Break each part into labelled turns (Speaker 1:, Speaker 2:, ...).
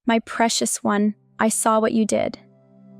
Speaker 1: My precious one, I saw what you did.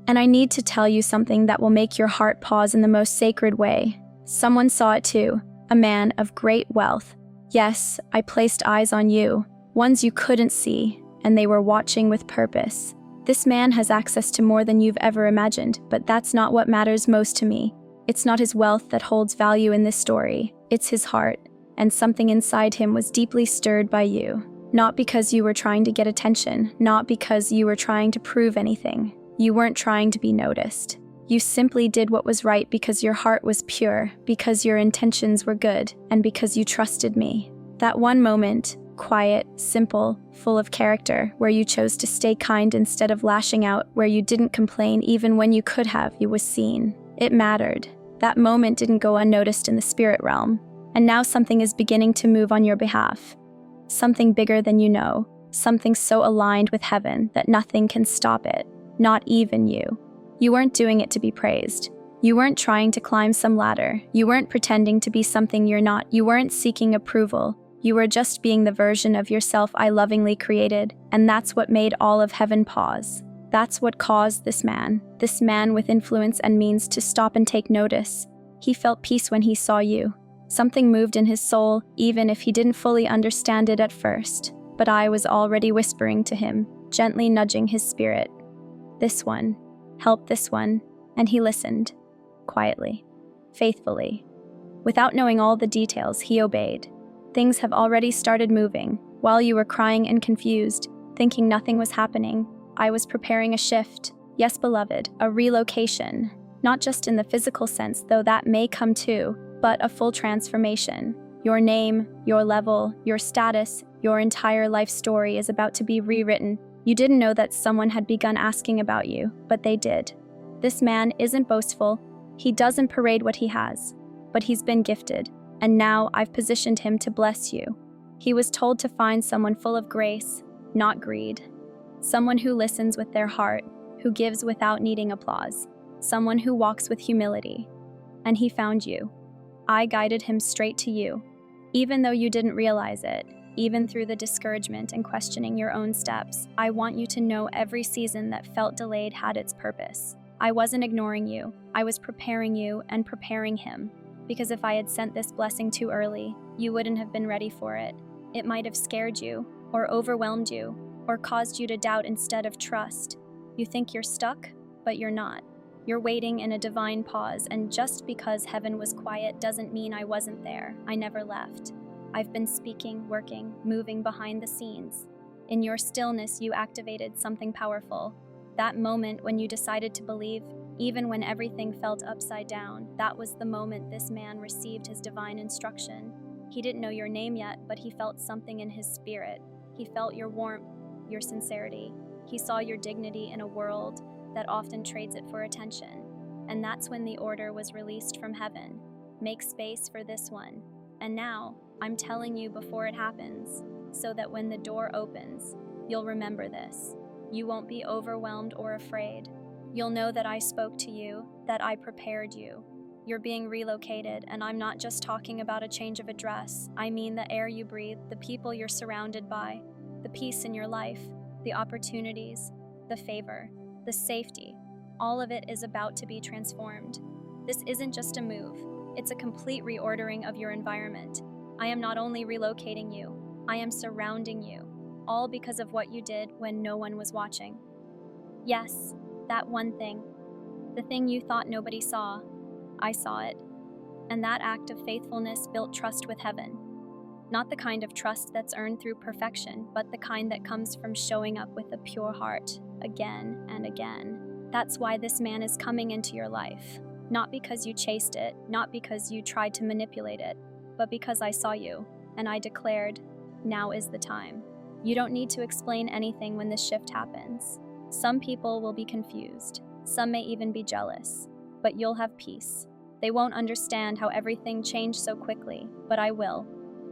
Speaker 1: And I need to tell you something that will make your heart pause in the most sacred way. Someone saw it too, a man of great wealth. Yes, I placed eyes on you, ones you couldn't see, and they were watching with purpose. This man has access to more than you've ever imagined, but that's not what matters most to me. It's not his wealth that holds value in this story, it's his heart, and something inside him was deeply stirred by you. Not because you were trying to get attention, not because you were trying to prove anything. You weren't trying to be noticed. You simply did what was right because your heart was pure, because your intentions were good, and because you trusted me. That one moment, quiet, simple, full of character, where you chose to stay kind instead of lashing out, where you didn't complain even when you could have, you was seen. It mattered. That moment didn't go unnoticed in the spirit realm. And now something is beginning to move on your behalf. Something bigger than you know. Something so aligned with heaven that nothing can stop it. Not even you. You weren't doing it to be praised. You weren't trying to climb some ladder. You weren't pretending to be something you're not. You weren't seeking approval. You were just being the version of yourself I lovingly created, and that's what made all of heaven pause. That's what caused this man with influence and means, to stop and take notice. He felt peace when he saw you. Something moved in his soul, even if he didn't fully understand it at first. But I was already whispering to him, gently nudging his spirit. This one, help this one, and he listened, quietly, faithfully. Without knowing all the details, he obeyed. Things have already started moving. While you were crying and confused, thinking nothing was happening, I was preparing a shift. Yes, beloved, a relocation. Not just in the physical sense, though that may come too, but a full transformation. Your name, your level, your status, your entire life story is about to be rewritten. You didn't know that someone had begun asking about you, but they did. This man isn't boastful. He doesn't parade what he has, but he's been gifted, and now I've positioned him to bless you. He was told to find someone full of grace, not greed. Someone who listens with their heart, who gives without needing applause. Someone who walks with humility. And he found you. I guided him straight to you, even though you didn't realize it. Even through the discouragement and questioning your own steps, I want you to know every season that felt delayed had its purpose. I wasn't ignoring you. I was preparing you and preparing him. Because if I had sent this blessing too early, you wouldn't have been ready for it. It might have scared you, or overwhelmed you, or caused you to doubt instead of trust. You think you're stuck, but you're not. You're waiting in a divine pause, and just because heaven was quiet doesn't mean I wasn't there. I never left. I've been speaking, working, moving behind the scenes. In your stillness, you activated something powerful. That moment when you decided to believe, even when everything felt upside down, that was the moment this man received his divine instruction. He didn't know your name yet, but he felt something in his spirit. He felt your warmth, your sincerity. He saw your dignity in a world that often trades it for attention. And that's when the order was released from heaven. Make space for this one. And now, I'm telling you before it happens, so that when the door opens, you'll remember this. You won't be overwhelmed or afraid. You'll know that I spoke to you, that I prepared you. You're being relocated, and I'm not just talking about a change of address. I mean the air you breathe, the people you're surrounded by, the peace in your life, the opportunities, the favor, the safety. All of it is about to be transformed. This isn't just a move. It's a complete reordering of your environment. I am not only relocating you, I am surrounding you, all because of what you did when no one was watching. Yes, that one thing. The thing you thought nobody saw. I saw it. And that act of faithfulness built trust with heaven. Not the kind of trust that's earned through perfection, but the kind that comes from showing up with a pure heart, again and again. That's why this man is coming into your life. Not because you chased it, not because you tried to manipulate it, but because I saw you, and I declared, now is the time. You don't need to explain anything when this shift happens. Some people will be confused. Some may even be jealous. But you'll have peace. They won't understand how everything changed so quickly, but I will.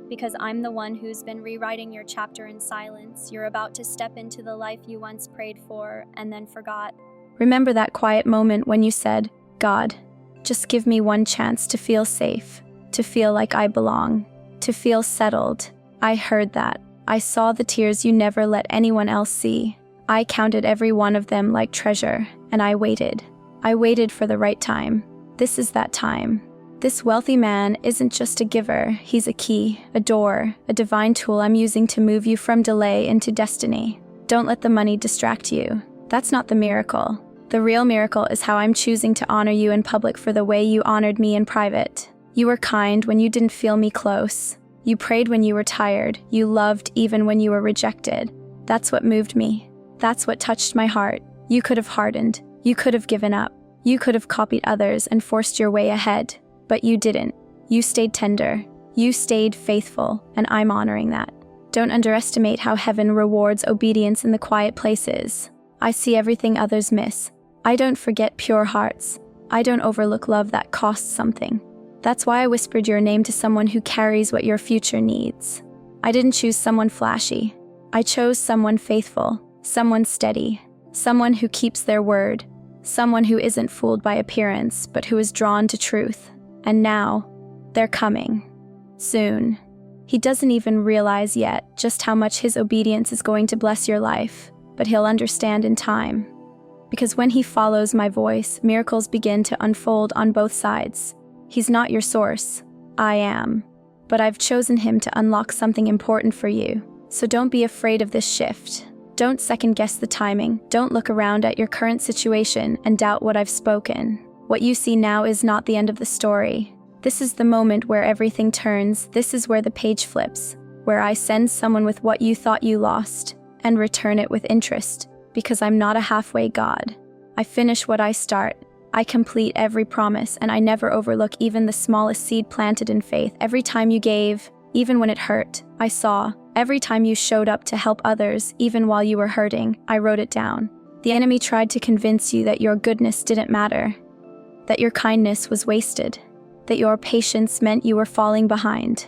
Speaker 1: Because I'm the one who's been rewriting your chapter in silence. You're about to step into the life you once prayed for and then forgot. Remember that quiet moment when you said, God, just give me one chance to feel safe, to feel like I belong, to feel settled. I heard that. I saw the tears you never let anyone else see. I counted every one of them like treasure, and I waited. I waited for the right time. This is that time. This wealthy man isn't just a giver, he's a key, a door, a divine tool I'm using to move you from delay into destiny. Don't let the money distract you. That's not the miracle. The real miracle is how I'm choosing to honor you in public for the way you honored me in private. You were kind when you didn't feel me close. You prayed when you were tired. You loved even when you were rejected. That's what moved me. That's what touched my heart. You could have hardened. You could have given up. You could have copied others and forced your way ahead. But you didn't. You stayed tender. You stayed faithful, and I'm honoring that. Don't underestimate how heaven rewards obedience in the quiet places. I see everything others miss. I don't forget pure hearts. I don't overlook love that costs something. That's why I whispered your name to someone who carries what your future needs. I didn't choose someone flashy. I chose someone faithful, someone steady, someone who keeps their word, someone who isn't fooled by appearance, but who is drawn to truth. And now, they're coming. Soon. He doesn't even realize yet just how much his obedience is going to bless your life, but he'll understand in time. Because when he follows my voice, miracles begin to unfold on both sides. He's not your source. I am. But I've chosen him to unlock something important for you. So don't be afraid of this shift. Don't second-guess the timing. Don't look around at your current situation and doubt what I've spoken. What you see now is not the end of the story. This is the moment where everything turns. This is where the page flips, where I send someone with what you thought you lost and return it with interest, because I'm not a halfway God. I finish what I start. I complete every promise, and I never overlook even the smallest seed planted in faith. Every time you gave, even when it hurt, I saw. Every time you showed up to help others, even while you were hurting, I wrote it down. The enemy tried to convince you that your goodness didn't matter, that your kindness was wasted, that your patience meant you were falling behind.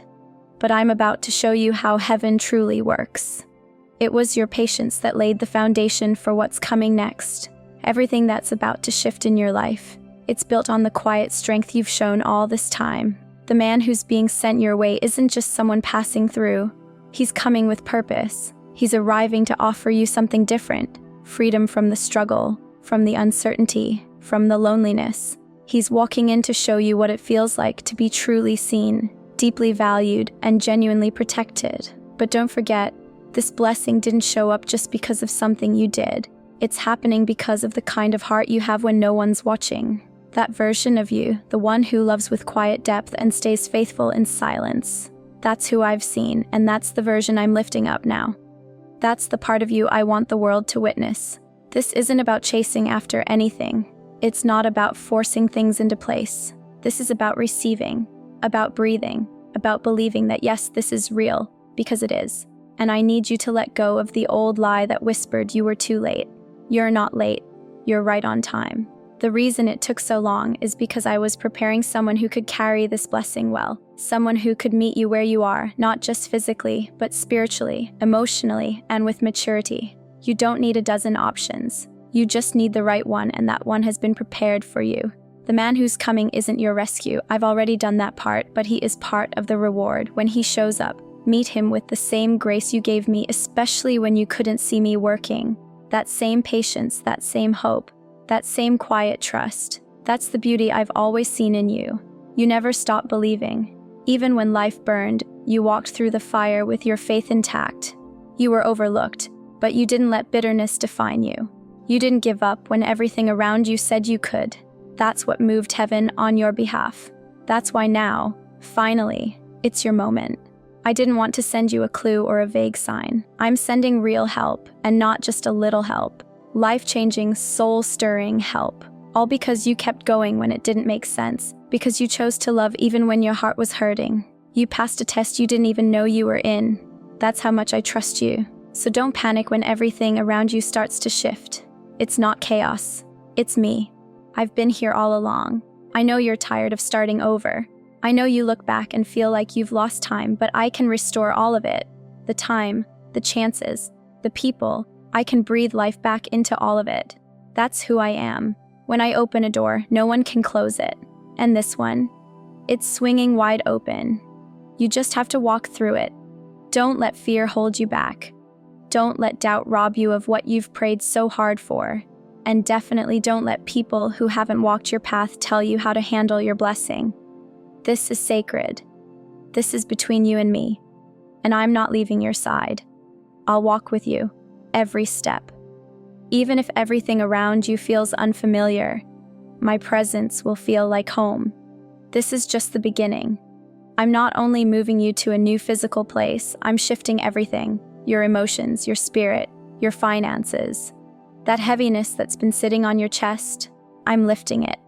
Speaker 1: But I'm about to show you how heaven truly works. It was your patience that laid the foundation for what's coming next. Everything that's about to shift in your life, it's built on the quiet strength you've shown all this time. The man who's being sent your way isn't just someone passing through. He's coming with purpose. He's arriving to offer you something different. Freedom from the struggle, from the uncertainty, from the loneliness. He's walking in to show you what it feels like to be truly seen, deeply valued, and genuinely protected. But don't forget, this blessing didn't show up just because of something you did. It's happening because of the kind of heart you have when no one's watching. That version of you, the one who loves with quiet depth and stays faithful in silence. That's who I've seen, and that's the version I'm lifting up now. That's the part of you I want the world to witness. This isn't about chasing after anything. It's not about forcing things into place. This is about receiving, about breathing, about believing that yes, this is real, because it is. And I need you to let go of the old lie that whispered you were too late. You're not late. You're right on time. The reason it took so long is because I was preparing someone who could carry this blessing well. Someone who could meet you where you are, not just physically, but spiritually, emotionally, and with maturity. You don't need a dozen options. You just need the right one, and that one has been prepared for you. The man who's coming isn't your rescue. I've already done that part, but he is part of the reward. When he shows up, meet him with the same grace you gave me, especially when you couldn't see me working. That same patience, that same hope, that same quiet trust. That's the beauty I've always seen in you. You never stopped believing. Even when life burned, you walked through the fire with your faith intact. You were overlooked, but you didn't let bitterness define you. You didn't give up when everything around you said you could. That's what moved heaven on your behalf. That's why now, finally, it's your moment. I didn't want to send you a clue or a vague sign. I'm sending real help, and not just a little help. Life-changing, soul-stirring help. All because you kept going when it didn't make sense. Because you chose to love even when your heart was hurting. You passed a test you didn't even know you were in. That's how much I trust you. So don't panic when everything around you starts to shift. It's not chaos. It's me. I've been here all along. I know you're tired of starting over. I know you look back and feel like you've lost time, but I can restore all of it. The time, the chances, the people. I can breathe life back into all of it. That's who I am. When I open a door, no one can close it. And this one, it's swinging wide open. You just have to walk through it. Don't let fear hold you back. Don't let doubt rob you of what you've prayed so hard for. And definitely don't let people who haven't walked your path tell you how to handle your blessing. This is sacred. This is between you and me. And I'm not leaving your side. I'll walk with you, every step. Even if everything around you feels unfamiliar, my presence will feel like home. This is just the beginning. I'm not only moving you to a new physical place, I'm shifting everything. Your emotions, your spirit, your finances. That heaviness that's been sitting on your chest, I'm lifting it.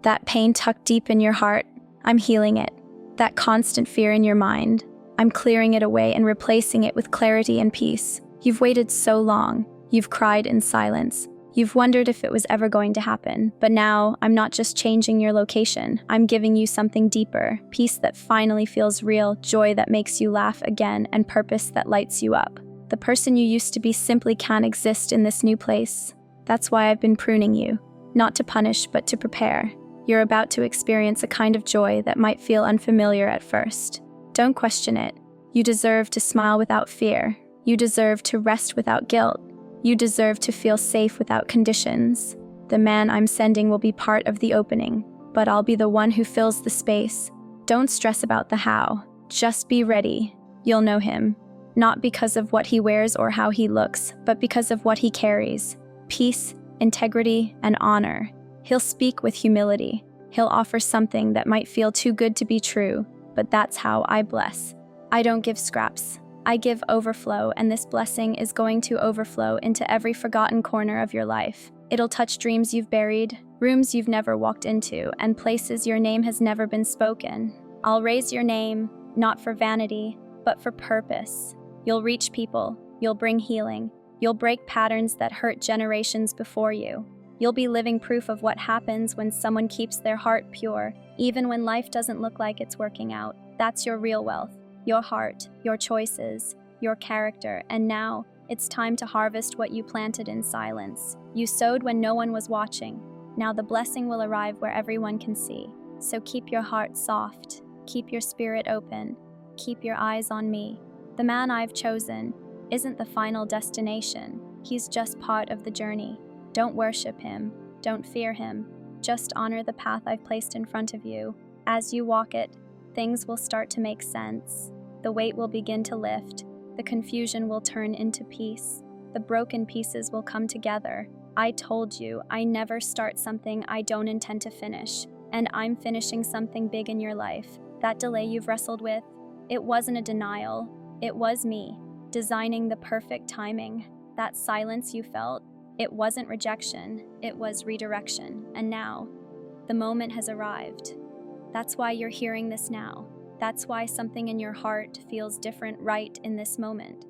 Speaker 1: That pain tucked deep in your heart, I'm healing it. That constant fear in your mind, I'm clearing it away and replacing it with clarity and peace. You've waited so long. You've cried in silence. You've wondered if it was ever going to happen. But now, I'm not just changing your location. I'm giving you something deeper. Peace that finally feels real, joy that makes you laugh again, and purpose that lights you up. The person you used to be simply can't exist in this new place. That's why I've been pruning you. Not to punish, but to prepare. You're about to experience a kind of joy that might feel unfamiliar at first. Don't question it. You deserve to smile without fear. You deserve to rest without guilt. You deserve to feel safe without conditions. The man I'm sending will be part of the opening, but I'll be the one who fills the space. Don't stress about the how. Just be ready. You'll know him. Not because of what he wears or how he looks, but because of what he carries. Peace, integrity, and honor. He'll speak with humility. He'll offer something that might feel too good to be true, but that's how I bless. I don't give scraps. I give overflow, and this blessing is going to overflow into every forgotten corner of your life. It'll touch dreams you've buried, rooms you've never walked into, and places your name has never been spoken. I'll raise your name, not for vanity, but for purpose. You'll reach people, you'll bring healing, you'll break patterns that hurt generations before you. You'll be living proof of what happens when someone keeps their heart pure, even when life doesn't look like it's working out. That's your real wealth. Your heart, your choices, your character, and now it's time to harvest what you planted in silence. You sowed when no one was watching. Now the blessing will arrive where everyone can see. So keep your heart soft, keep your spirit open, keep your eyes on me. The man I've chosen isn't the final destination. He's just part of the journey. Don't worship him, don't fear him. Just honor the path I've placed in front of you. As you walk it, things will start to make sense. The weight will begin to lift. The confusion will turn into peace. The broken pieces will come together. I told you, I never start something I don't intend to finish. And I'm finishing something big in your life. That delay you've wrestled with, it wasn't a denial. It was me, designing the perfect timing. That silence you felt, it wasn't rejection. It was redirection. And now, the moment has arrived. That's why you're hearing this now. That's why something in your heart feels different right in this moment.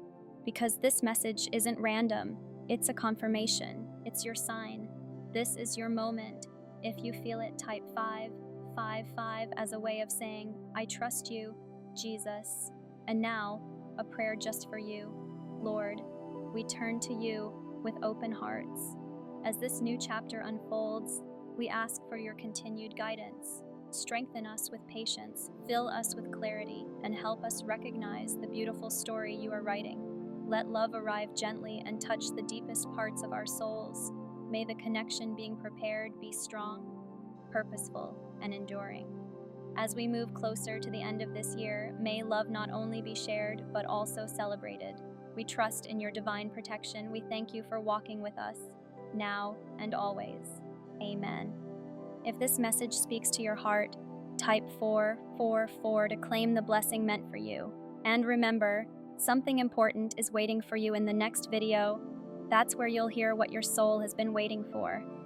Speaker 1: Because this message isn't random. It's a confirmation. It's your sign. This is your moment. If you feel it, type 555 as a way of saying, I trust you, Jesus. And now, a prayer just for you. Lord, we turn to you with open hearts. As this new chapter unfolds, we ask for your continued guidance. Strengthen us with patience, fill us with clarity, and help us recognize the beautiful story you are writing. Let love arrive gently and touch the deepest parts of our souls. May the connection being prepared be strong, purposeful, and enduring. As we move closer to the end of this year, may love not only be shared, but also celebrated. We trust in your divine protection. We thank you for walking with us, now and always. Amen. If this message speaks to your heart, type 444 to claim the blessing meant for you. And remember, something important is waiting for you in the next video. That's where you'll hear what your soul has been waiting for.